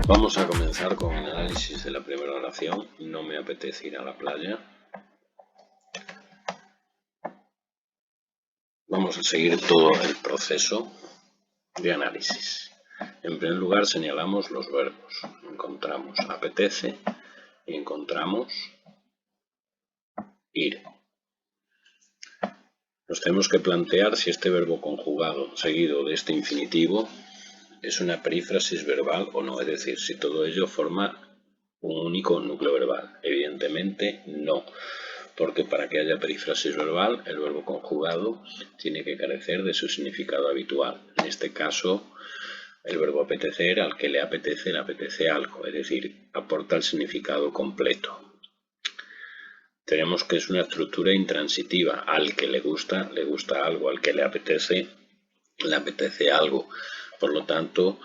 Vamos a comenzar con el análisis de la primera oración. No me apetece ir a la playa. Vamos a seguir todo el proceso de análisis. En primer lugar señalamos los verbos. Encontramos apetece y encontramos ir. Nos tenemos que plantear si este verbo conjugado seguido de este infinitivo es una perífrasis verbal o no, es decir, si todo ello forma un único núcleo verbal. Evidentemente no, porque para que haya perífrasis verbal el verbo conjugado tiene que carecer de su significado habitual. En este caso, el verbo apetecer, al que le apetece algo, es decir, aporta el significado completo. Tenemos que es una estructura intransitiva. Al que le gusta algo, al que le apetece algo. Por lo tanto,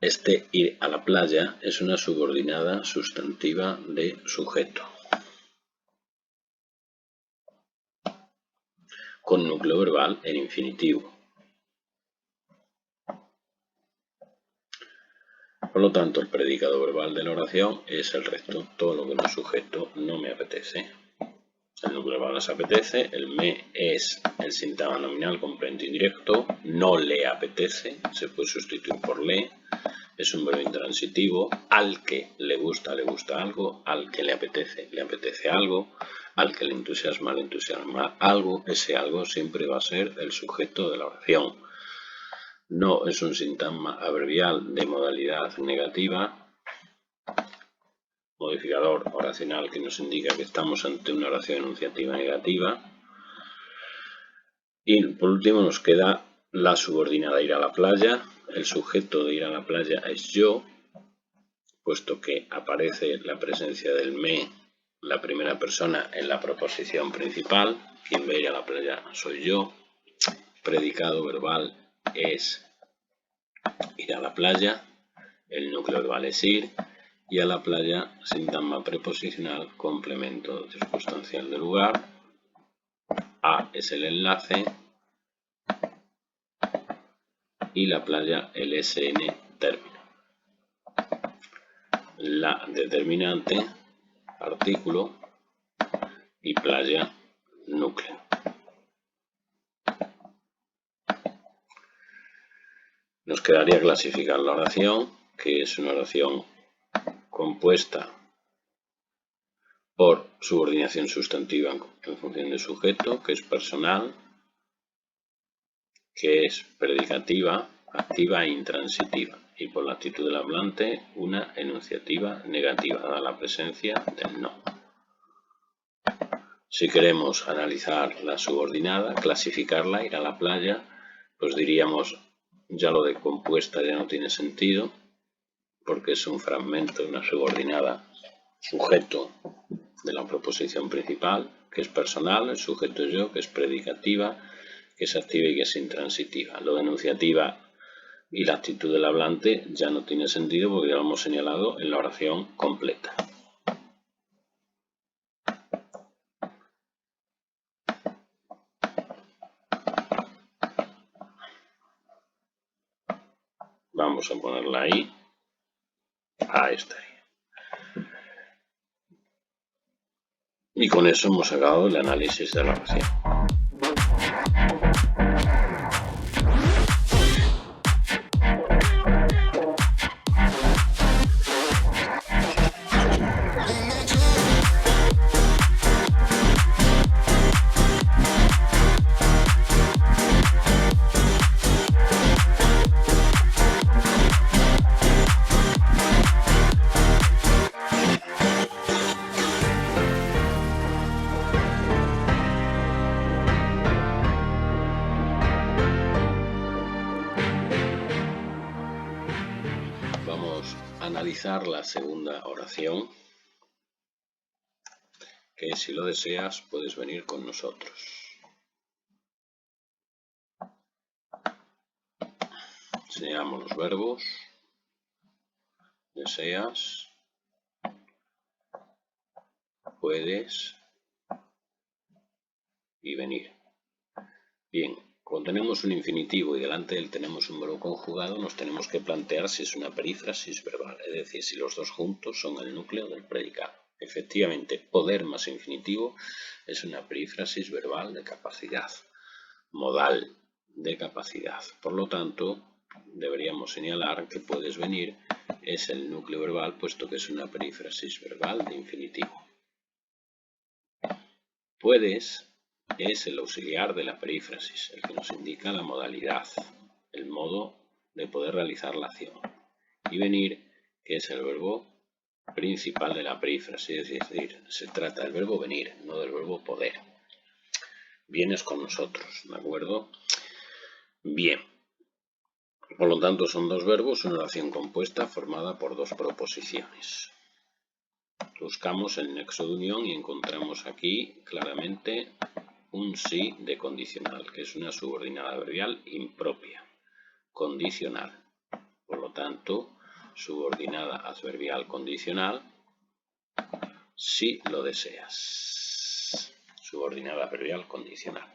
este ir a la playa es una subordinada sustantiva de sujeto, con núcleo verbal en infinitivo. Por lo tanto, el predicado verbal de la oración es el resto. Todo lo que no es sujeto no me apetece. El núcleo verbal les apetece, el me es el sintagma nominal complemento indirecto, no le apetece, se puede sustituir por le, es un verbo intransitivo, al que le gusta algo, al que le apetece algo, al que le entusiasma algo, ese algo siempre va a ser el sujeto de la oración. No es un sintagma adverbial de modalidad negativa, modificador oracional que nos indica que estamos ante una oración enunciativa negativa. Y por último nos queda la subordinada ir a la playa. El sujeto de ir a la playa es yo, puesto que aparece la presencia del me, la primera persona, en la proposición principal. Quien va a ir a la playa soy yo. Predicado verbal es ir a la playa. El núcleo verbal es ir. Y a la playa, sintagma preposicional, complemento circunstancial de lugar. A es el enlace. Y la playa, el SN término. La determinante, artículo. Y playa, núcleo. Nos quedaría clasificar la oración, que es una oración compuesta por subordinación sustantiva en función de sujeto, que es personal, que es predicativa, activa e intransitiva, y por la actitud del hablante una enunciativa negativa, dada la presencia del no. Si queremos analizar la subordinada, clasificarla, ir a la playa, pues diríamos, ya lo de compuesta ya no tiene sentido, porque es un fragmento de una subordinada sujeto de la proposición principal, que es personal, el sujeto es yo, que es predicativa, que es activa y que es intransitiva. Lo de enunciativa y la actitud del hablante ya no tiene sentido porque ya lo hemos señalado en la oración completa. Vamos a ponerla ahí. Ahí está. Y con eso hemos acabado el análisis de la oración. analizar la segunda oración, que si lo deseas puedes venir con nosotros. Señalamos los verbos, deseas, puedes y venir. Bien, cuando tenemos un infinitivo y delante de él tenemos un verbo conjugado, nos tenemos que plantear si es una perífrasis verbal, es decir, si los dos juntos son el núcleo del predicado. Efectivamente, poder más infinitivo es una perífrasis verbal de capacidad, modal de capacidad. Por lo tanto, deberíamos señalar que puedes venir es el núcleo verbal, puesto que es una perífrasis verbal de infinitivo. Puedes es el auxiliar de la perífrasis, el que nos indica la modalidad, el modo de poder realizar la acción. Y venir, que es el verbo principal de la perífrasis, es decir, se trata del verbo venir, no del verbo poder. Vienes con nosotros, ¿de acuerdo? Bien. Por lo tanto, son dos verbos, una oración compuesta formada por dos proposiciones. Buscamos el nexo de unión y encontramos aquí claramente un sí de condicional, que es una subordinada adverbial impropia, condicional. Por lo tanto, subordinada adverbial condicional, si lo deseas. Subordinada adverbial condicional.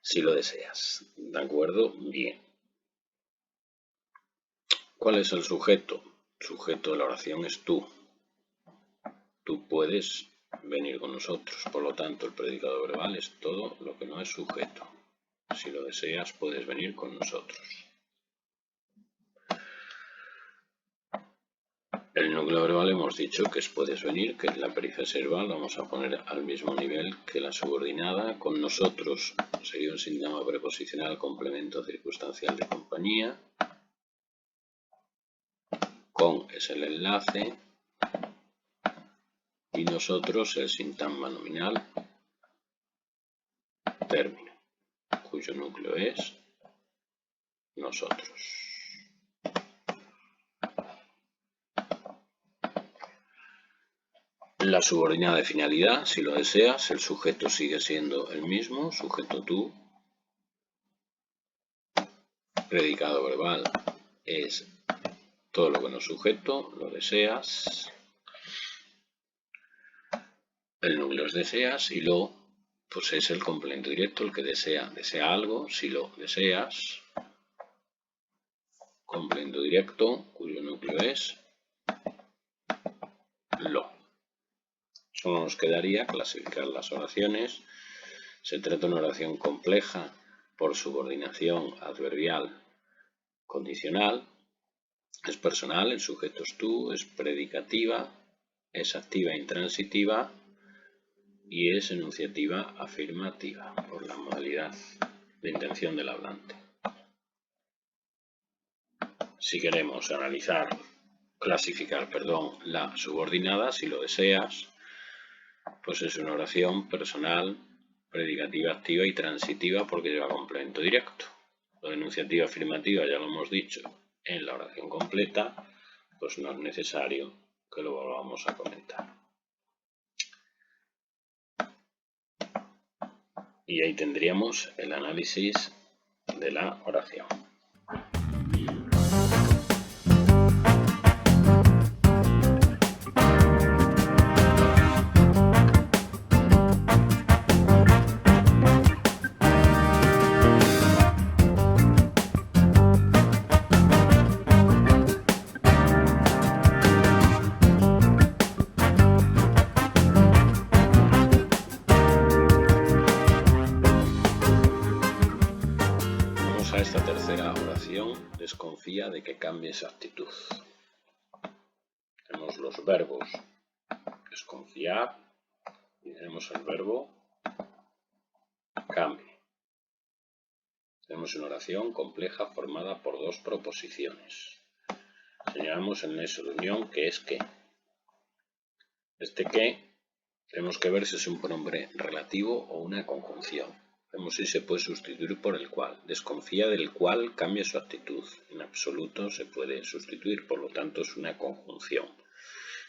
Si lo deseas. ¿De acuerdo? Bien. ¿Cuál es el sujeto? El sujeto de la oración es tú. Tú puedes venir con nosotros. Por lo tanto, el predicado verbal es todo lo que no es sujeto. Si lo deseas, puedes venir con nosotros. El núcleo verbal hemos dicho que es puedes venir, que es la perífrasis verbal, vamos a poner al mismo nivel que la subordinada. Con nosotros sería un síntoma preposicional complemento circunstancial de compañía. Con es el enlace. Y nosotros el sintagma nominal término, cuyo núcleo es nosotros. La subordinada de finalidad, si lo deseas, el sujeto sigue siendo el mismo, sujeto tú. Predicado verbal es todo lo que no es sujeto, lo deseas. El núcleo es deseas y lo, pues es el complemento directo, el que desea algo, si lo deseas. Complemento directo, cuyo núcleo es lo. Solo nos quedaría clasificar las oraciones. Se trata de una oración compleja por subordinación adverbial condicional. Es personal, el sujeto es tú, es predicativa, es activa e intransitiva y es enunciativa afirmativa por la modalidad de intención del hablante. Si queremos clasificar la subordinada, si lo deseas, pues es una oración personal, predicativa activa y transitiva porque lleva complemento directo. La enunciativa afirmativa ya lo hemos dicho en la oración completa, pues no es necesario que lo volvamos a comentar. Y ahí tendríamos el análisis de la oración. Esta tercera oración desconfía de que cambies actitud. Tenemos los verbos desconfiar y tenemos el verbo cambie. Tenemos una oración compleja formada por dos proposiciones. Señalamos el nexo de unión que es que. Este que tenemos que ver si es un pronombre relativo o una conjunción. Vemos si se puede sustituir por el cual. Desconfía del cual cambia su actitud. en absoluto se puede sustituir, por lo tanto es una conjunción.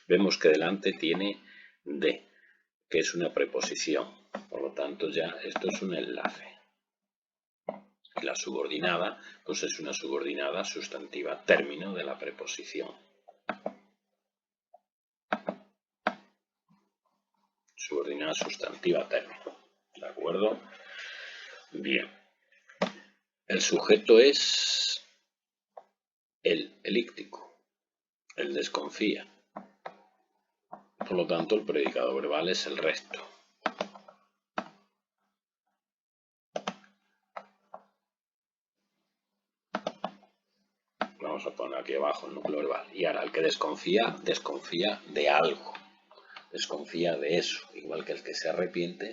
Vemos que delante tiene de, que es una preposición, por lo tanto ya esto es un enlace. Y la subordinada, pues es una subordinada sustantiva, término de la preposición. Subordinada sustantiva, término. ¿De acuerdo? Bien. El sujeto es el elíptico, el desconfía. Por lo tanto, el predicado verbal es el resto. Vamos a poner aquí abajo el núcleo verbal. Y ahora, el que desconfía, desconfía de algo. Desconfía de eso. Igual que el que se arrepiente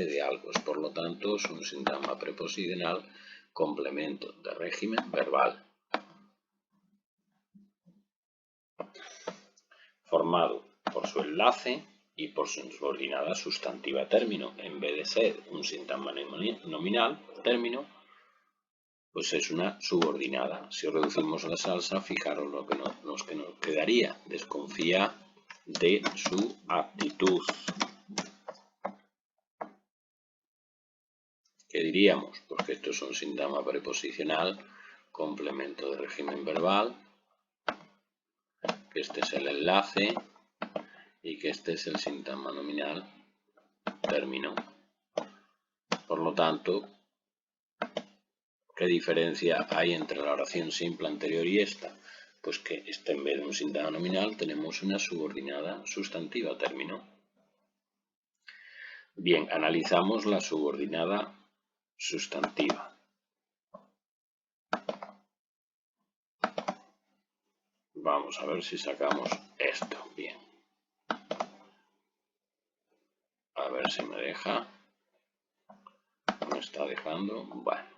de algo. Por lo tanto, es un sintagma preposicional complemento de régimen verbal. Formado por su enlace y por su subordinada sustantiva término. En vez de ser un sintagma nominal, término, pues es una subordinada. Si reducimos la salsa, fijaros lo que nos quedaría. Desconfía de su actitud. ¿Qué diríamos? Pues que esto es un sintagma preposicional, complemento de régimen verbal, que este es el enlace y que este es el sintagma nominal, término. Por lo tanto, ¿qué diferencia hay entre la oración simple anterior y esta? Pues que esta, en vez de un sintagma nominal, tenemos una subordinada sustantiva, término. Bien, analizamos la subordinada sustantiva. Vamos a ver si sacamos esto. Bien. A ver si me deja. Me está dejando. Bueno.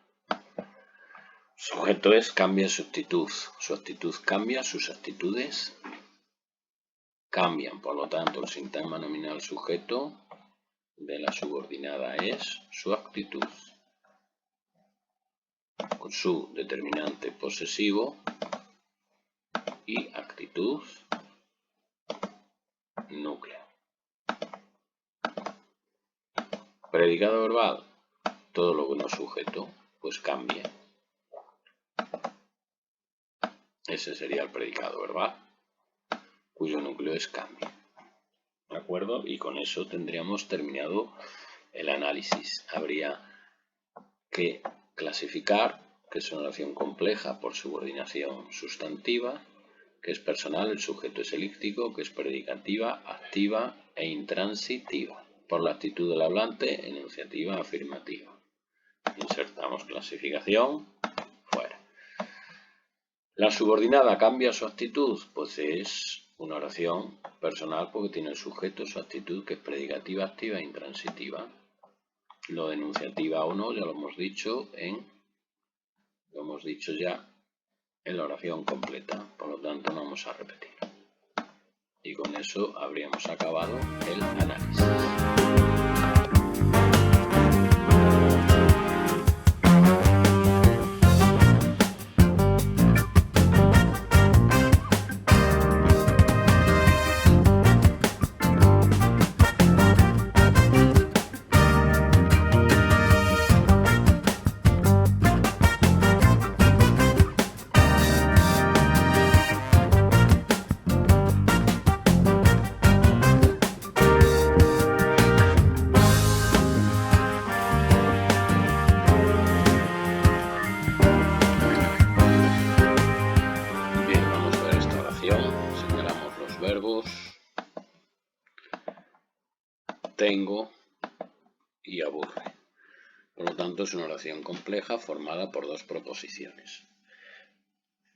Sujeto es cambia su actitud. Su actitud cambia, sus actitudes cambian. Por lo tanto, el sintagma nominal sujeto de la subordinada es su actitud. Con su determinante posesivo y actitud núcleo. Predicado verbal, todo lo que no es sujeto, pues cambia. Ese sería el predicado verbal, cuyo núcleo es cambio. ¿De acuerdo? Y con eso tendríamos terminado el análisis. Habría que clasificar, que es una oración compleja por subordinación sustantiva, que es personal, el sujeto es elíptico, que es predicativa, activa e intransitiva. Por la actitud del hablante, enunciativa, afirmativa. Insertamos clasificación, fuera. La subordinada cambia su actitud, pues es una oración personal porque tiene el sujeto su actitud, que es predicativa, activa e intransitiva. Lo de enunciativa o no, ya lo hemos dicho ya en la oración completa, por lo tanto no vamos a repetir. Y con eso habríamos acabado el análisis. Tengo y aburre. Por lo tanto, es una oración compleja formada por dos proposiciones.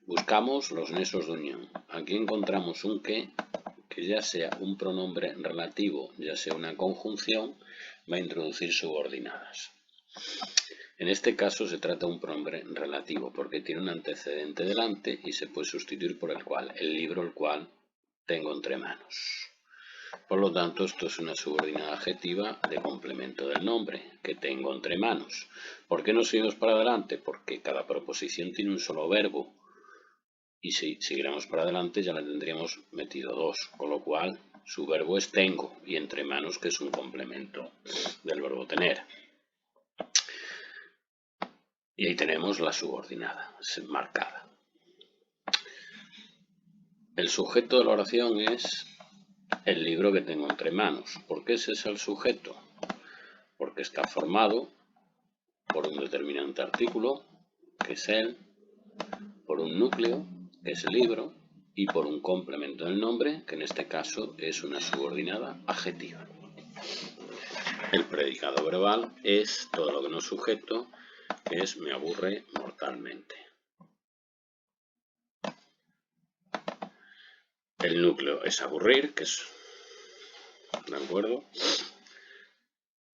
Buscamos los nexos de unión. Aquí encontramos un que ya sea un pronombre relativo, ya sea una conjunción, va a introducir subordinadas. En este caso se trata de un pronombre relativo porque tiene un antecedente delante y se puede sustituir por el cual, el libro el cual tengo entre manos. Por lo tanto, esto es una subordinada adjetiva de complemento del nombre, que tengo entre manos. ¿Por qué no seguimos para adelante? Porque cada proposición tiene un solo verbo. y si siguiéramos para adelante ya le tendríamos metido 2, con lo cual su verbo es tengo y entre manos, que es un complemento del verbo tener. Y ahí tenemos la subordinada marcada. El sujeto de la oración es el libro que tengo entre manos. ¿Por qué ese es el sujeto? Porque está formado por un determinante artículo, que es él, por un núcleo, que es el libro, y por un complemento del nombre, que en este caso es una subordinada adjetiva. El predicado verbal es todo lo que no es sujeto, que es me aburre mortalmente. El núcleo es aburrir, que es, ¿de acuerdo?,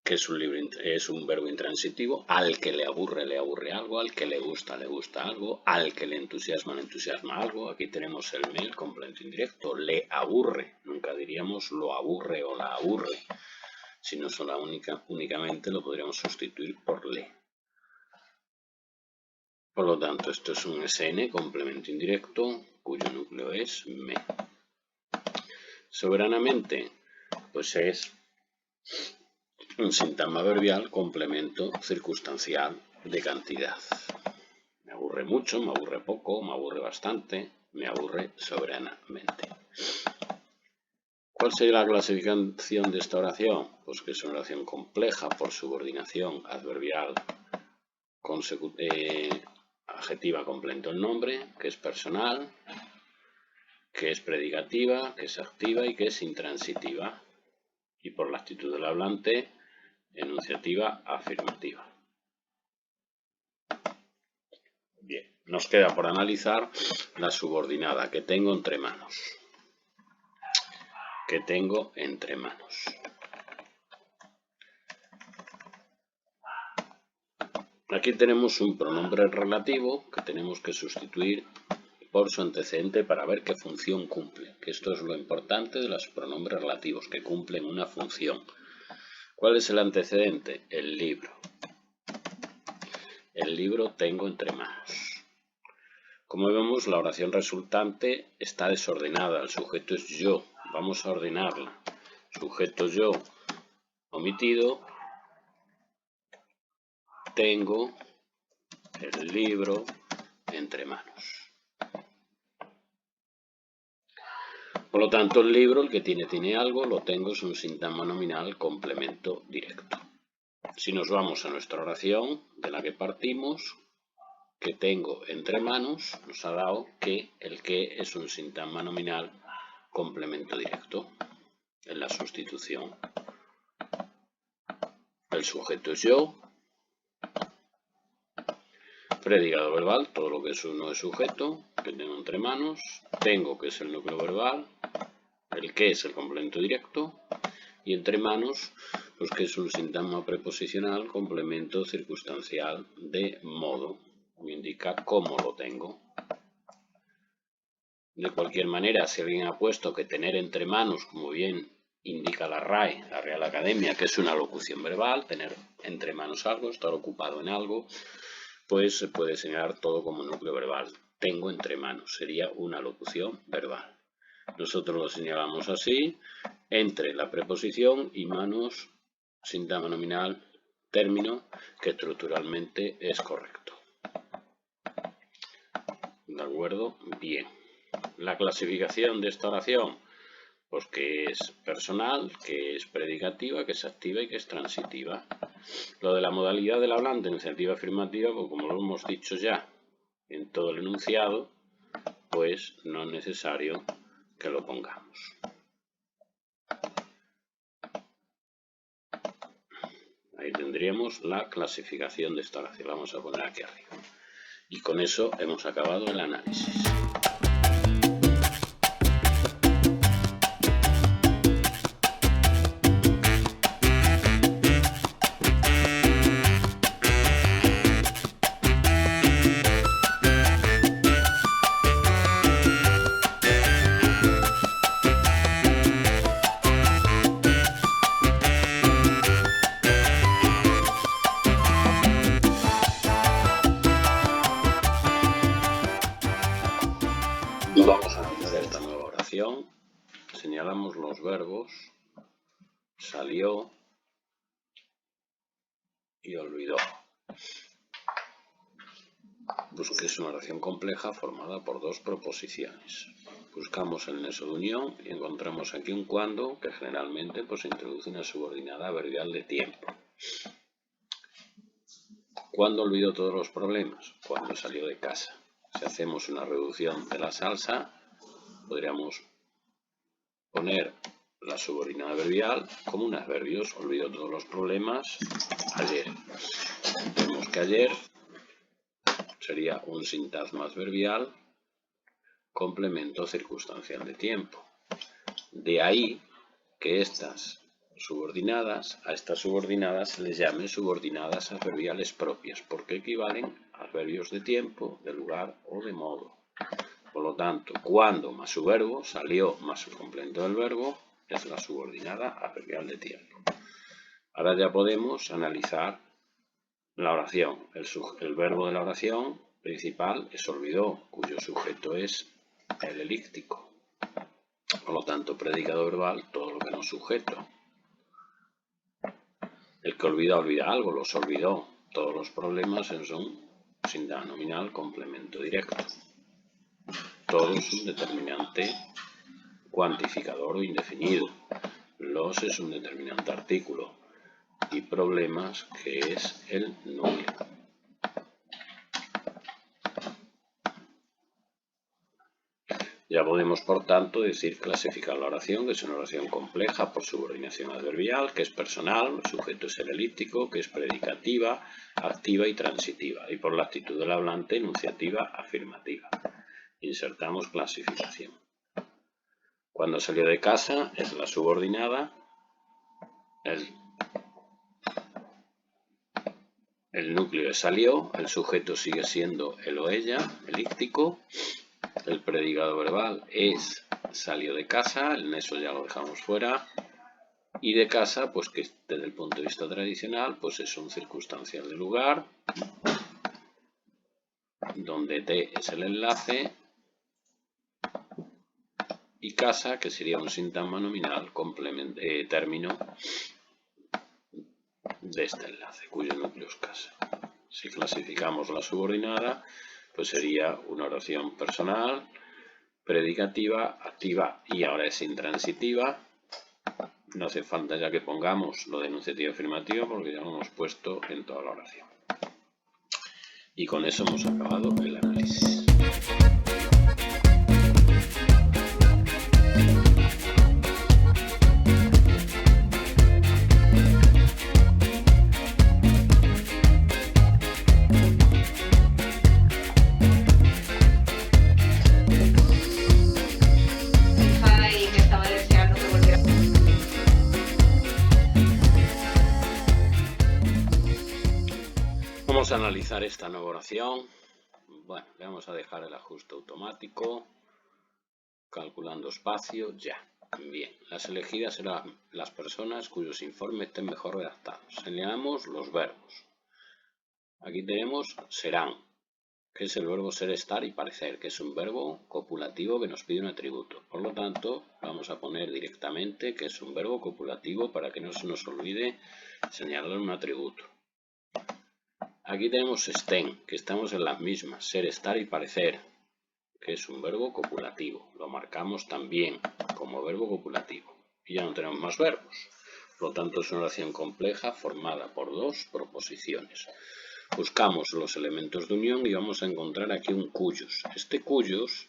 que es un verbo intransitivo. Al que le aburre algo, al que le gusta algo, al que le entusiasma algo. Aquí tenemos el me, el complemento indirecto. Le aburre, nunca diríamos lo aburre o la aburre, sino únicamente lo podríamos sustituir por le. Por lo tanto, esto es un SN, complemento indirecto, cuyo núcleo es me. Soberanamente, pues es un sintagma verbial, complemento circunstancial de cantidad. Me aburre mucho, me aburre poco, me aburre bastante, me aburre soberanamente. ¿Cuál sería la clasificación de esta oración? Pues que es una oración compleja por subordinación adverbial adjetiva complemento el nombre, que es personal, que es predicativa, que es activa y que es intransitiva. Y por la actitud del hablante, enunciativa afirmativa. Bien, nos queda por analizar la subordinada que tengo entre manos. Aquí tenemos un pronombre relativo que tenemos que sustituir por su antecedente para ver qué función cumple. Que esto es lo importante de los pronombres relativos, que cumplen una función. ¿Cuál es el antecedente? El libro. El libro tengo entre manos. Como vemos, la oración resultante está desordenada. El sujeto es yo. Vamos a ordenarla. Sujeto yo omitido. Tengo el libro entre manos. Por lo tanto, el libro, el que tiene algo, lo tengo, es un sintagma nominal complemento directo. Si nos vamos a nuestra oración, de la que partimos, que tengo entre manos, nos ha dado que el que es un sintagma nominal complemento directo en la sustitución. El sujeto es yo. Predicado verbal, todo lo que no es sujeto, que tengo entre manos. Tengo, que es el núcleo verbal. El que es el complemento directo. Y entre manos, pues que es un sintagma preposicional, complemento circunstancial de modo. Me indica cómo lo tengo. De cualquier manera, si alguien ha puesto que tener entre manos, como bien indica la RAE, la Real Academia, que es una locución verbal, tener entre manos algo, estar ocupado en algo, pues se puede señalar todo como núcleo verbal. Tengo entre manos, sería una locución verbal. Nosotros lo señalamos así, entre la preposición y manos, sintagma nominal, término, que estructuralmente es correcto. ¿De acuerdo? Bien. La clasificación de esta oración, pues que es personal, que es predicativa, que es activa y que es transitiva. Lo de la modalidad del hablante, enunciativa afirmativa, pues como lo hemos dicho ya en todo el enunciado, pues no es necesario que lo pongamos. Ahí tendríamos la clasificación de esta oración. La vamos a poner aquí arriba. Y con eso hemos acabado el análisis. Vamos a hacer esta nueva oración. Señalamos los verbos salió y olvidó. Es una oración compleja formada por dos proposiciones. Buscamos el nexo de unión y encontramos aquí un cuando que generalmente introduce una subordinada verbial de tiempo. ¿Cuándo olvidó todos los problemas? Cuando salió de casa. Si hacemos una reducción de la salsa, podríamos poner la subordinada verbial como un adverbio. Olvidó todos los problemas ayer. Vemos que ayer sería un sintagma adverbial complemento circunstancial de tiempo. De ahí que a estas subordinadas se les llame subordinadas adverbiales propias, porque equivalen a adverbios de tiempo, de lugar o de modo. Por lo tanto, cuando más su verbo, salió más su complemento del verbo, es la subordinada adverbial de tiempo. Ahora ya podemos analizar la oración. El verbo de la oración principal es olvidó, cuyo sujeto es el elíptico. Por lo tanto, predicado verbal, todo lo que no es sujeto. El que olvida algo, los olvidó. Todos los problemas son sintagma nominal, complemento directo. Todo es un determinante cuantificador o indefinido. Los es un determinante artículo. Y problemas, que es el núcleo. Ya podemos, por tanto, clasificar la oración, que es una oración compleja por subordinación adverbial, que es personal, el sujeto es el elíptico, que es predicativa, activa y transitiva, y por la actitud del hablante, enunciativa, afirmativa. Insertamos clasificación. Cuando salió de casa es la subordinada, el núcleo es salió, el sujeto sigue siendo él o ella, elíptico. El predicado verbal es salió de casa, el nexo ya lo dejamos fuera. Y de casa, que desde el punto de vista tradicional, es un circunstancial de lugar, donde T es el enlace, y casa, que sería un sintagma nominal, término de este enlace, cuyo núcleo es casa. Si clasificamos la subordinada, sería una oración personal, predicativa, activa y ahora es intransitiva. No hace falta ya que pongamos lo de enunciativo afirmativo porque ya lo hemos puesto en toda la oración. Y con eso hemos acabado el análisis. Vamos a analizar esta nueva oración. Bueno, le vamos a dejar el ajuste automático, calculando espacio, ya. Bien, las elegidas serán las personas cuyos informes estén mejor redactados. Señalamos los verbos. Aquí tenemos serán, que es el verbo ser, estar y parecer, que es un verbo copulativo que nos pide un atributo. Por lo tanto, vamos a poner directamente que es un verbo copulativo para que no se nos olvide señalar un atributo. Aquí tenemos estén, que estamos en las mismas, ser, estar y parecer, que es un verbo copulativo. Lo marcamos también como verbo copulativo. Y ya no tenemos más verbos. Por lo tanto, es una oración compleja formada por dos proposiciones. Buscamos los elementos de unión y vamos a encontrar aquí un cuyos. Este cuyos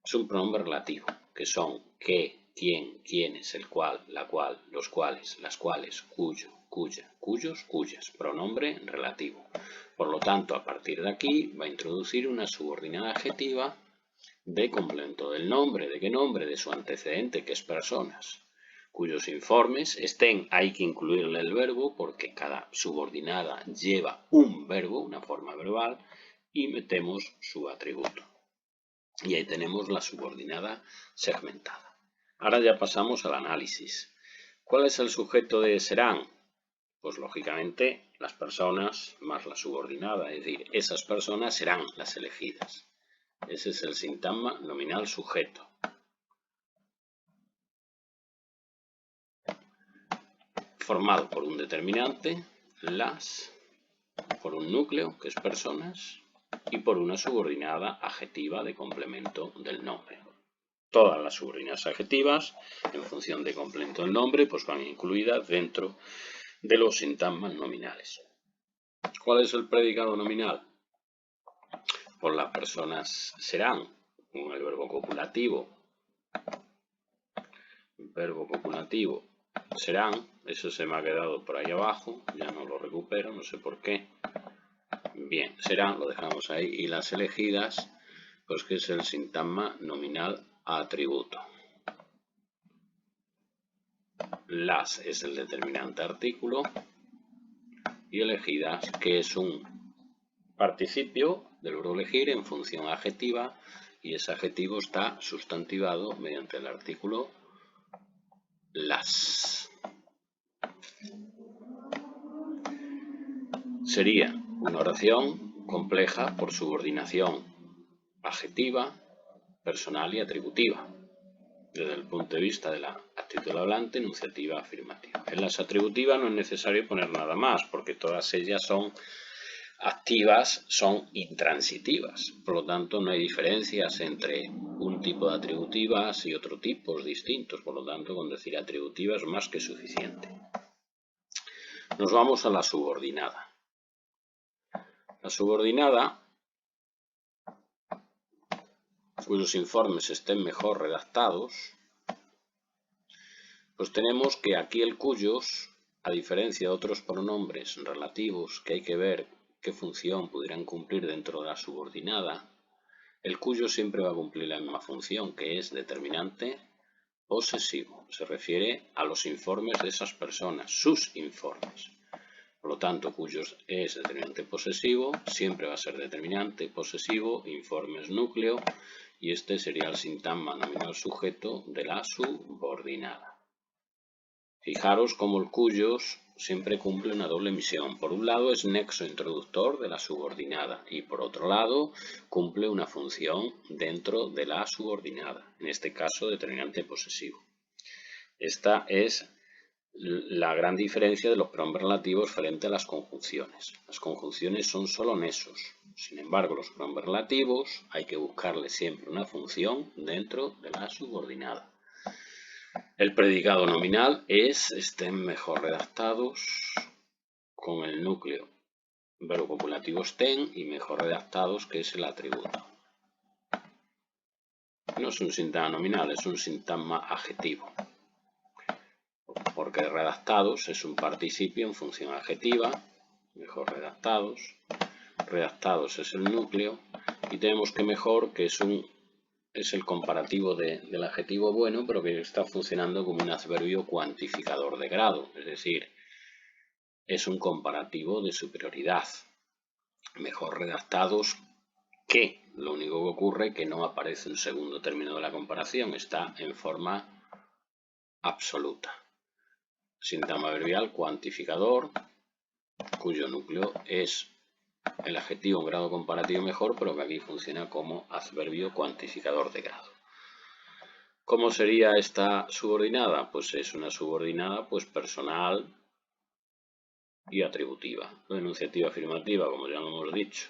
es un pronombre relativo, que son qué, quién, quiénes, el cual, la cual, los cuales, las cuales, cuyo, cuya, cuyos, cuyas, pronombre relativo. Por lo tanto, a partir de aquí va a introducir una subordinada adjetiva de complemento del nombre. ¿De qué nombre? De su antecedente, que es personas, cuyos informes estén. Hay que incluirle el verbo porque cada subordinada lleva un verbo, una forma verbal, y metemos su atributo. Y ahí tenemos la subordinada segmentada. Ahora ya pasamos al análisis. ¿Cuál es el sujeto de serán? Pues lógicamente las personas más la subordinada, es decir, esas personas serán las elegidas. Ese es el sintagma nominal sujeto. Formado por un determinante, las, por un núcleo, que es personas, y por una subordinada adjetiva de complemento del nombre. Todas las subordinadas adjetivas, en función de complemento del nombre, pues van incluidas dentro de los sintagmas nominales. ¿Cuál es el predicado nominal? Pues las personas serán, con el verbo copulativo. Verbo copulativo serán, eso se me ha quedado por ahí abajo, ya no lo recupero, no sé por qué. Bien, serán, lo dejamos ahí, y las elegidas, pues que es el sintagma nominal atributo. Las es el determinante artículo y elegidas, que es un participio del verbo elegir en función adjetiva, y ese adjetivo está sustantivado mediante el artículo las. Sería una oración compleja por subordinación adjetiva, personal y atributiva, desde el punto de vista de la actitud hablante, enunciativa, afirmativa. En las atributivas no es necesario poner nada más, porque todas ellas son activas, son intransitivas. Por lo tanto, no hay diferencias entre un tipo de atributivas y otros tipos distintos. Por lo tanto, con decir atributiva es más que suficiente. Nos vamos a la subordinada. La subordinada, cuyos informes estén mejor redactados, pues tenemos que aquí el cuyos, a diferencia de otros pronombres relativos que hay que ver qué función pudieran cumplir dentro de la subordinada, el cuyo siempre va a cumplir la misma función, que es determinante posesivo. Se refiere a los informes de esas personas, sus informes. Por lo tanto, cuyos es determinante posesivo, siempre va a ser determinante posesivo, informes núcleo, y este sería el sintagma nominal sujeto de la subordinada. Fijaros cómo el cuyos siempre cumple una doble misión. Por un lado es nexo introductor de la subordinada y por otro lado cumple una función dentro de la subordinada, en este caso determinante posesivo. Esta es la gran diferencia de los pronombres relativos frente a las conjunciones. Las conjunciones son solo nexos. Sin embargo, los pronombres relativos hay que buscarle siempre una función dentro de la subordinada. El predicado nominal es estén mejor redactados con el núcleo verbo copulativo estén y mejor redactados, que es el atributo. No es un sintagma nominal, es un sintagma adjetivo, porque redactados es un participio en función adjetiva, mejor redactados. Redactados es el núcleo y tenemos que mejor, que es el comparativo del adjetivo bueno, pero que está funcionando como un adverbio cuantificador de grado, es decir, es un comparativo de superioridad. Mejor redactados que, lo único que ocurre es que no aparece un segundo término de la comparación, está en forma absoluta. Sintagma adverbial cuantificador, cuyo núcleo es el adjetivo en grado comparativo mejor, pero que aquí funciona como adverbio cuantificador de grado. ¿Cómo sería esta subordinada? Pues es una subordinada pues personal y atributiva. La enunciativa afirmativa, como ya lo hemos dicho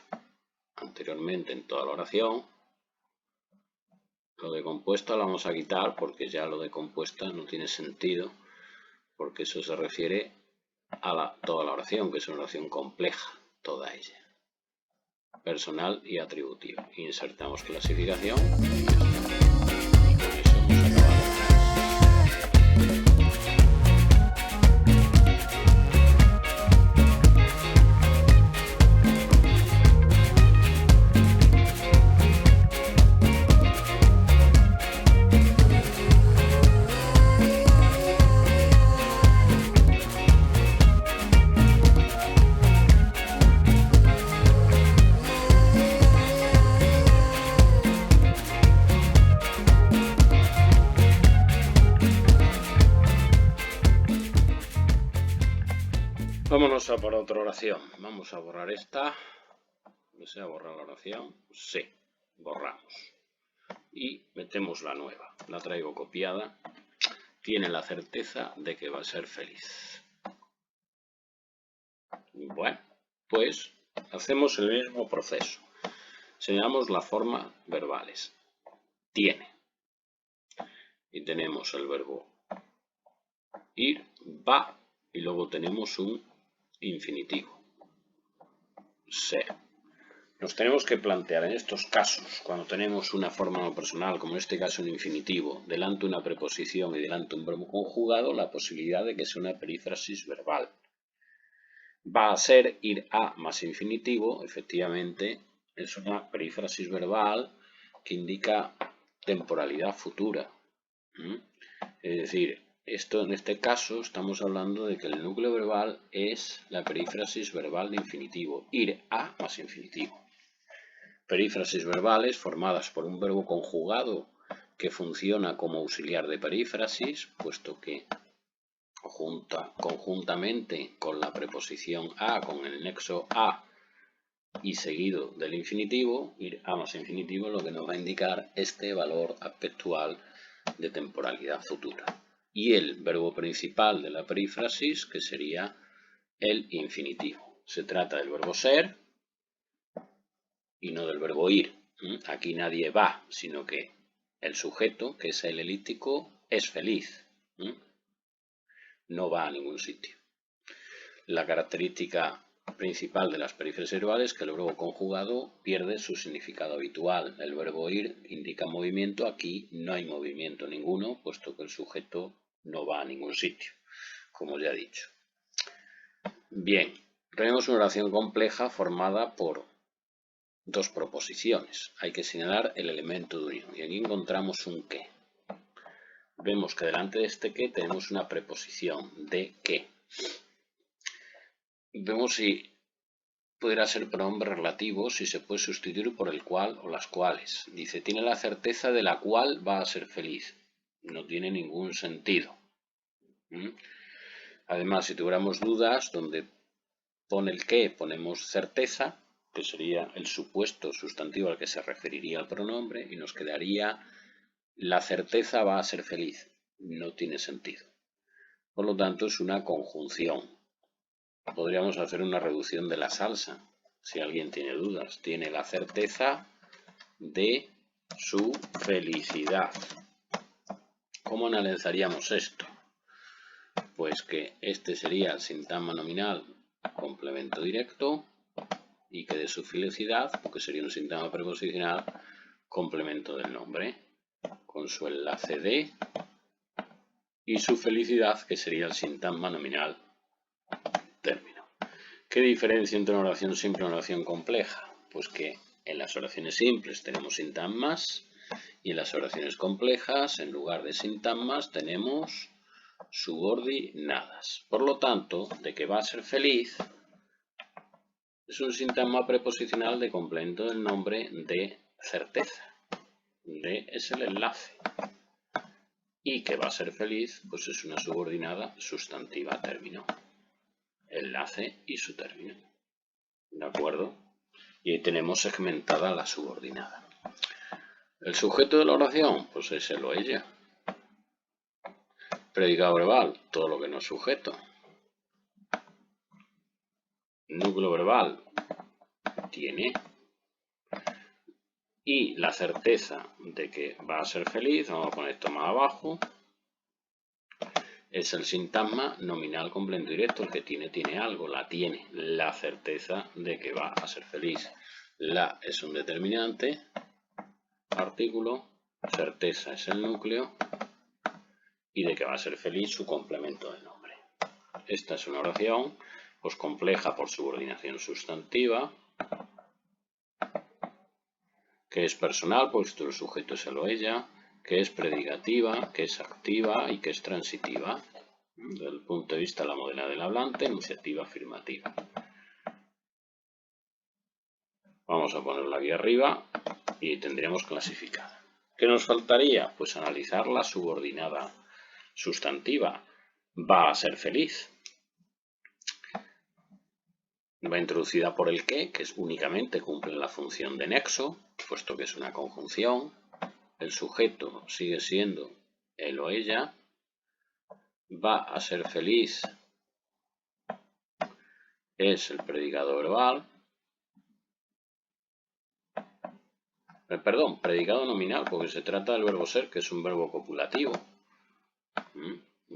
anteriormente en toda la oración. Lo de compuesta lo vamos a quitar porque ya lo de compuesta no tiene sentido, porque eso se refiere a toda la oración, que es una oración compleja, toda ella. Personal y atributiva. Insertamos clasificación. Y con eso hemos acabado. Vámonos a por otra oración. Vamos a borrar esta. ¿Desea borrar la oración? Sí. borramos y metemos la nueva. La traigo copiada. Tiene la certeza de que va a ser feliz. Bueno, pues hacemos el mismo proceso. Señalamos la forma verbales. Tiene. Y tenemos el verbo ir, va, y luego tenemos un infinitivo. Ser. Nos tenemos que plantear en estos casos, cuando tenemos una forma no personal, como en este caso un infinitivo, delante una preposición y delante un verbo conjugado, la posibilidad de que sea una perífrasis verbal. Va a ser ir a más infinitivo, efectivamente, es una perífrasis verbal que indica temporalidad futura. Es decir, en este caso estamos hablando de que el núcleo verbal es la perífrasis verbal de infinitivo, ir a más infinitivo. Perífrasis verbales formadas por un verbo conjugado que funciona como auxiliar de perífrasis, puesto que conjuntamente con la preposición a, con el nexo a y seguido del infinitivo, ir a más infinitivo, lo que nos va a indicar este valor aspectual de temporalidad futura. Y el verbo principal de la perífrasis, que sería el infinitivo. Se trata del verbo ser y no del verbo ir. Aquí nadie va, sino que el sujeto, que es el elíptico, es feliz. No va a ningún sitio. La característica principal de las perífrasis verbales es que el verbo conjugado pierde su significado habitual. El verbo ir indica movimiento, aquí no hay movimiento ninguno, puesto que el sujeto no va a ningún sitio, como ya he dicho. Bien, tenemos una oración compleja formada por dos proposiciones. Hay que señalar el elemento de unión y aquí encontramos un qué. Vemos que delante de este qué tenemos una preposición de qué. Vemos si pudiera ser pronombre relativo, si se puede sustituir por el cual o las cuales. Dice, tiene la certeza de la cual va a ser feliz. No tiene ningún sentido. Además, si tuviéramos dudas, donde pone el qué, ponemos certeza, que sería el supuesto sustantivo al que se referiría el pronombre, y nos quedaría la certeza va a ser feliz. No tiene sentido. Por lo tanto, es una conjunción. Podríamos hacer una reducción de la salsa, si alguien tiene dudas. Tiene la certeza de su felicidad. ¿Cómo analizaríamos esto? Pues que este sería el sintagma nominal complemento directo y que de su felicidad, porque sería un sintagma preposicional, complemento del nombre, con su enlace de y su felicidad, que sería el sintagma nominal término. ¿Qué diferencia entre una oración simple y una oración compleja? Pues que en las oraciones simples tenemos sintagmas y en las oraciones complejas, en lugar de sintagmas, tenemos subordinadas. Por lo tanto, de que va a ser feliz es un sintagma preposicional de complemento del nombre de certeza. De es el enlace. Y que va a ser feliz, pues es una subordinada sustantiva término. Enlace y su término. ¿De acuerdo? Y ahí tenemos segmentada la subordinada. ¿El sujeto de la oración? Pues es él o ella. Predicado verbal, todo lo que no es sujeto. Núcleo verbal, tiene. Y la certeza de que va a ser feliz, vamos a poner esto más abajo, es el sintagma nominal complemento directo, el que tiene algo, la tiene, la certeza de que va a ser feliz. La es un determinante, artículo, certeza es el núcleo y de que va a ser feliz su complemento del nombre. Esta es una oración pues compleja por subordinación sustantiva, que es personal, pues el sujeto es él o ella, que es predicativa, que es activa y que es transitiva. Desde el punto de vista de la modalidad del hablante, enunciativa afirmativa. Vamos a ponerla aquí arriba y tendríamos clasificada. ¿Qué nos faltaría? Pues analizar la subordinada sustantiva. Va a ser feliz. Va introducida por el que únicamente cumple la función de nexo, puesto que es una conjunción. El sujeto sigue siendo él o ella. Va a ser feliz es el predicado verbal. Perdón, predicado nominal, porque se trata del verbo ser, que es un verbo copulativo.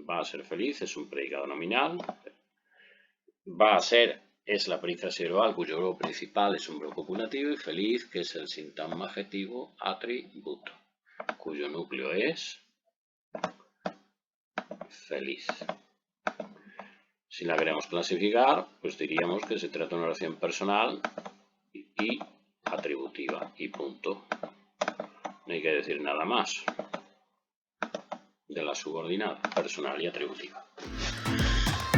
Va a ser feliz es un predicado nominal. Va a ser es la perífrasis verbal cuyo verbo principal es un verbo copulativo, y feliz, que es el sintagma adjetivo atributo, cuyo núcleo es feliz. Si la queremos clasificar, pues diríamos que se trata de una oración personal y atributiva, y punto. No hay que decir nada más de la subordinada, personal y atributiva.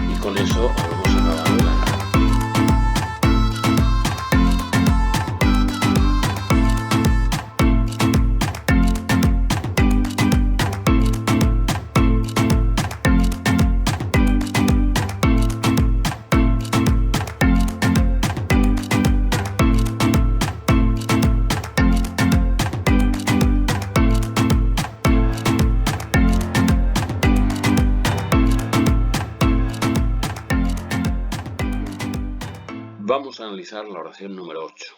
Y con eso hemos acabado la Vamos a analizar la oración número 8.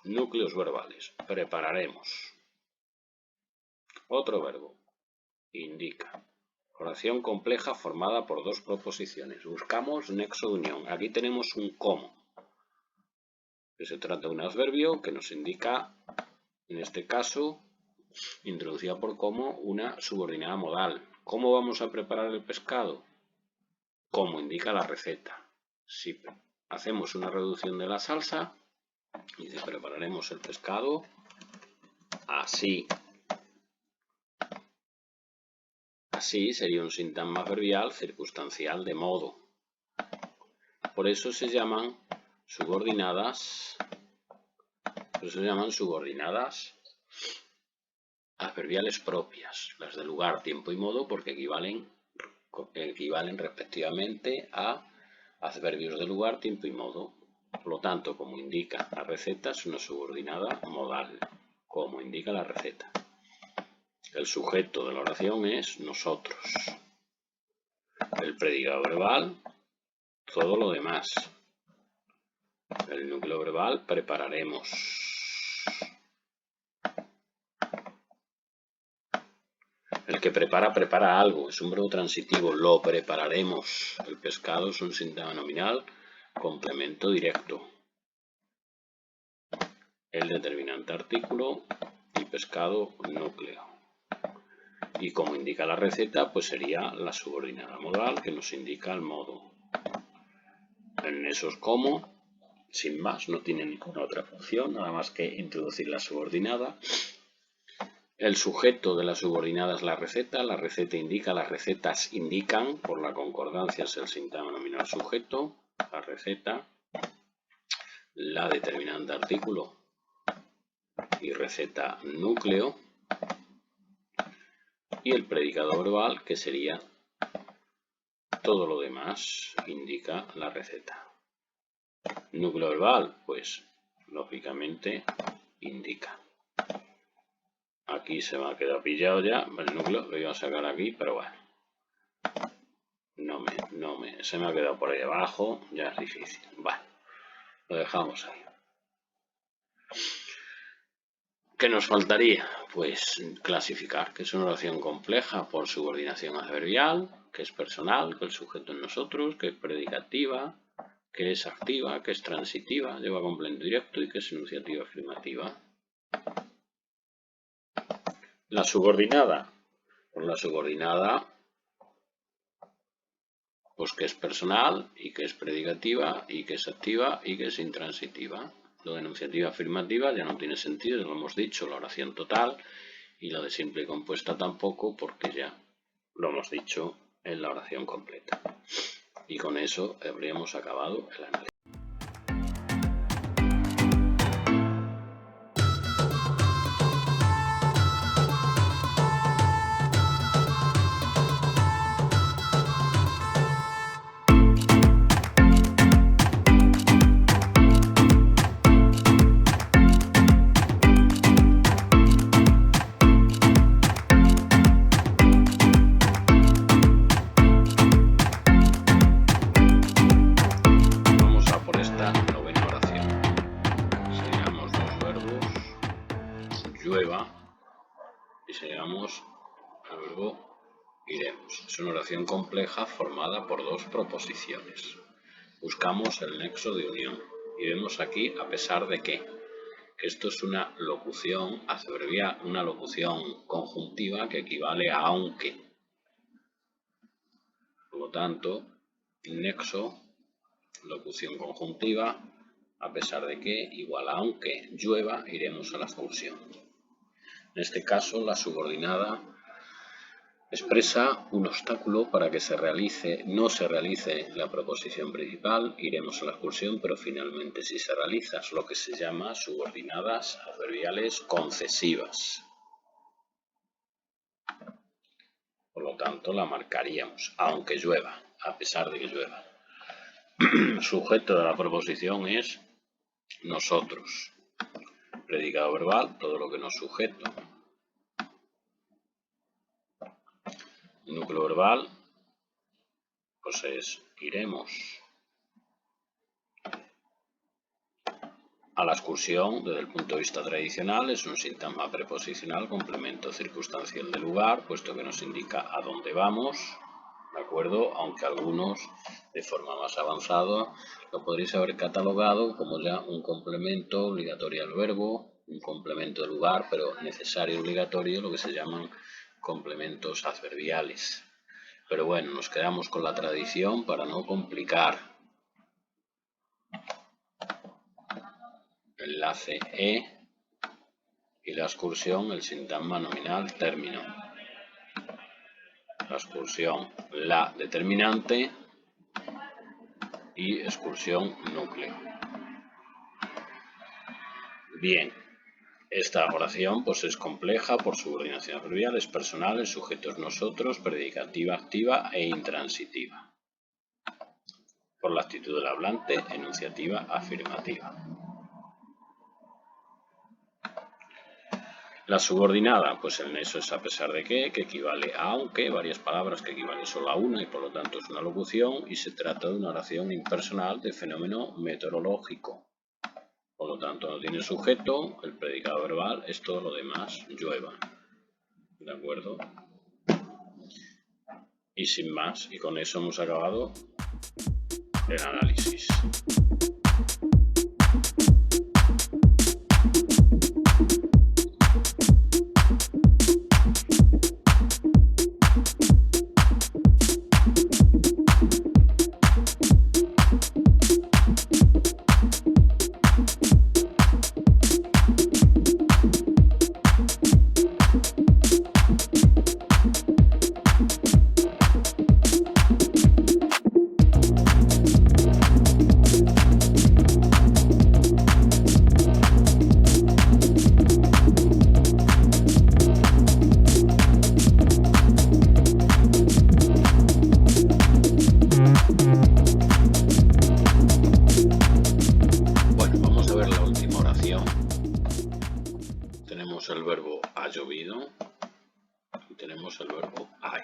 Núcleos verbales. Prepararemos. Otro verbo. Indica. Oración compleja formada por dos proposiciones. Buscamos nexo de unión. Aquí tenemos un como, que se trata de un adverbio que nos indica, en este caso, introducida por como, una subordinada modal. ¿Cómo vamos a preparar el pescado? Como indica la receta. Si hacemos una reducción de la salsa, y prepararemos el pescado así. Así sería un sintagma adverbial circunstancial de modo. Por eso se llaman subordinadas. Adverbiales propias, las de lugar, tiempo y modo, porque equivalen respectivamente a adverbios de lugar, tiempo y modo. Por lo tanto, como indica la receta, es una subordinada modal, como indica la receta. El sujeto de la oración es nosotros. El predicado verbal, todo lo demás. El núcleo verbal, prepararemos. El que prepara algo, es un verbo transitivo, lo prepararemos. El pescado es un sintagma nominal, complemento directo. El determinante artículo y pescado núcleo. Y como indica la receta, pues sería la subordinada modal que nos indica el modo. En esos como, sin más, no tiene ninguna otra función, nada más que introducir la subordinada. El sujeto de la subordinada es la receta indica, las recetas indican, por la concordancia es el sintagma nominal sujeto, la receta, la determinante artículo y receta núcleo, y el predicado verbal, que sería todo lo demás, indica la receta. Núcleo verbal, pues lógicamente indica. Aquí se me ha quedado pillado ya, el núcleo lo iba a sacar aquí, pero bueno, se me ha quedado por ahí abajo, ya es difícil. Bueno, lo dejamos ahí. ¿Qué nos faltaría? Pues clasificar, que es una oración compleja por subordinación adverbial, que es personal, que el sujeto es nosotros, que es predicativa, que es activa, que es transitiva, lleva complemento directo y que es enunciativa afirmativa. La subordinada, pues la subordinada, pues que es personal y que es predicativa y que es activa y que es intransitiva. Lo de enunciativa afirmativa ya no tiene sentido, ya lo hemos dicho, la oración total, y la de simple y compuesta tampoco, porque ya lo hemos dicho en la oración completa. Y con eso habríamos acabado el análisis. llueva y llegamos al verbo iremos. Es una oración compleja formada por dos proposiciones. Buscamos el nexo de unión y vemos aquí a pesar de que esto es una locución adverbial, una locución conjuntiva que equivale a aunque. Por lo tanto, nexo, locución conjuntiva, a pesar de que igual a aunque llueva iremos a la excursión. En este caso, la subordinada expresa un obstáculo para que no se realice la proposición principal, iremos a la excursión, pero finalmente sí se realiza, es lo que se llama subordinadas adverbiales concesivas. Por lo tanto, la marcaríamos, aunque llueva, a pesar de que llueva. El sujeto de la proposición es nosotros. Predicado verbal, todo lo que no es sujeto. Núcleo verbal, pues es iremos a la excursión. Desde el punto de vista tradicional es un sintagma preposicional, complemento circunstancial del lugar, puesto que nos indica a dónde vamos, ¿de acuerdo? Aunque algunos de forma más avanzada lo podréis haber catalogado como ya un complemento obligatorio al verbo, un complemento de lugar, pero necesario y obligatorio, lo que se llaman complementos adverbiales. Pero bueno, nos quedamos con la tradición para no complicar. Enlace y la excursión, el sintagma nominal término. La excursión, la determinante y excursión núcleo. Bien. Esta oración pues es compleja por subordinación adverbial, es personal, el sujeto es nosotros, predicativa activa e intransitiva. Por la actitud del hablante, enunciativa afirmativa. La subordinada, pues el nexo es a pesar de que equivale a aunque, varias palabras que equivalen solo a una y por lo tanto es una locución y se trata de una oración impersonal de fenómeno meteorológico. Por lo tanto, no tiene sujeto, el predicado verbal es todo lo demás, llueva. ¿De acuerdo? Y sin más, y con eso hemos acabado el análisis. El verbo ha llovido y tenemos el verbo hay.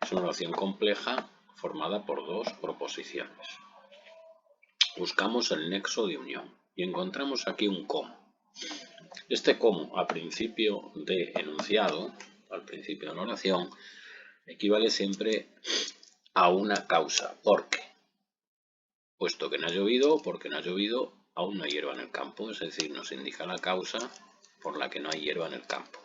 Es una oración compleja formada por dos proposiciones. Buscamos el nexo de unión y encontramos aquí un cómo. Este cómo al principio de enunciado, al principio de la oración, equivale siempre a una causa. ¿Por qué? Puesto que no ha llovido o porque no ha llovido, aún no hay hierba en el campo, es decir, nos indica la causa por la que no hay hierba en el campo.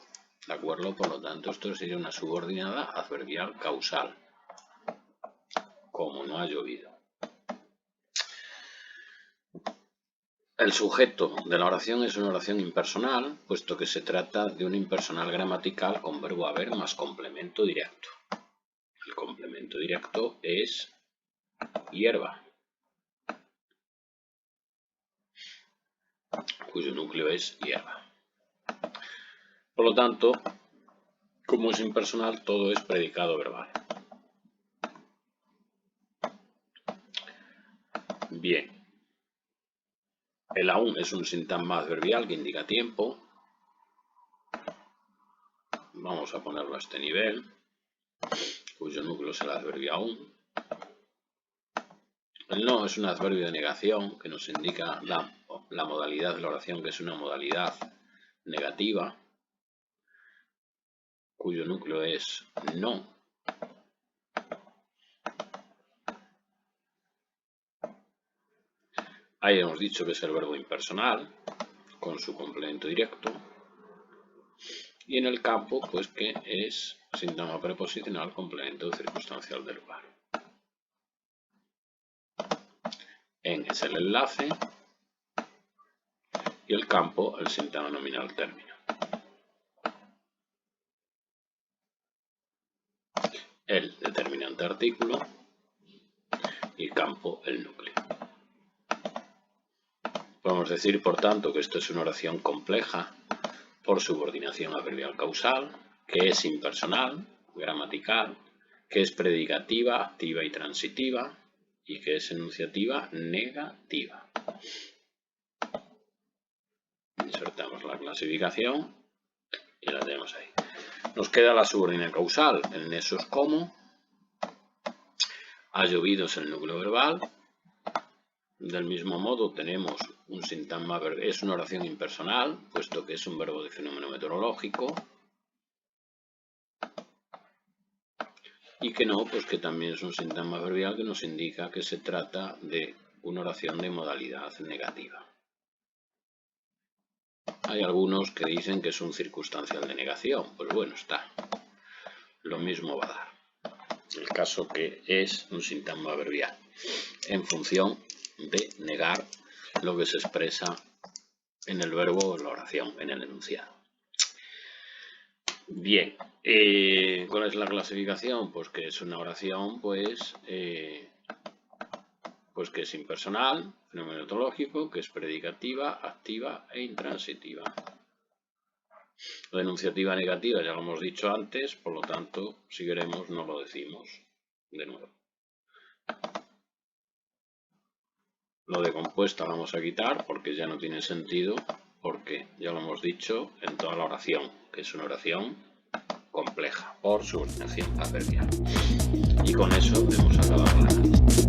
¿De acuerdo? Por lo tanto, esto sería una subordinada adverbial causal. Como no ha llovido. El sujeto de la oración es una oración impersonal, puesto que se trata de un impersonal gramatical con verbo haber más complemento directo. El complemento directo es hierba, cuyo núcleo es hierba. Por lo tanto, como es impersonal, todo es predicado verbal. Bien. El aún es un sintagma adverbial que indica tiempo. Vamos a ponerlo a este nivel, cuyo núcleo es el adverbio aún. El no es un adverbio de negación que nos indica la modalidad de la oración, que es una modalidad negativa, cuyo núcleo es no, ahí hemos dicho que es el verbo impersonal, con su complemento directo, y en el campo, pues que es síntoma preposicional, complemento circunstancial del lugar. En es el enlace y el campo el síntoma nominal término. El determinante artículo y campo el núcleo. Podemos decir, por tanto, que esto es una oración compleja por subordinación adverbial causal, que es impersonal, gramatical, que es predicativa, activa y transitiva, y que es enunciativa negativa. Insertamos la clasificación y la tenemos ahí. Nos queda la subordinación causal, el nexo es como, ha llovido es el núcleo verbal. Del mismo modo tenemos un sintagma, es una oración impersonal, puesto que es un verbo de fenómeno meteorológico. Y que no, pues que también es un sintagma adverbial que nos indica que se trata de una oración de modalidad negativa. Hay algunos que dicen que es un circunstancial de negación, pues bueno, está. Lo mismo va a dar. El caso que es un sintagma adverbial en función de negar lo que se expresa en el verbo o en la oración, en el enunciado. Bien, ¿cuál es la clasificación? Pues que es una oración pues que es impersonal, fenómeno etológico, que es predicativa, activa e intransitiva. La enunciativa negativa ya lo hemos dicho antes, por lo tanto, si queremos no lo decimos de nuevo. Lo de compuesta vamos a quitar porque ya no tiene sentido, porque ya lo hemos dicho en toda la oración, que es una oración compleja por subordinación adverbial. Y con eso hemos acabado la análisis.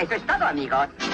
Eso es todo, amigos.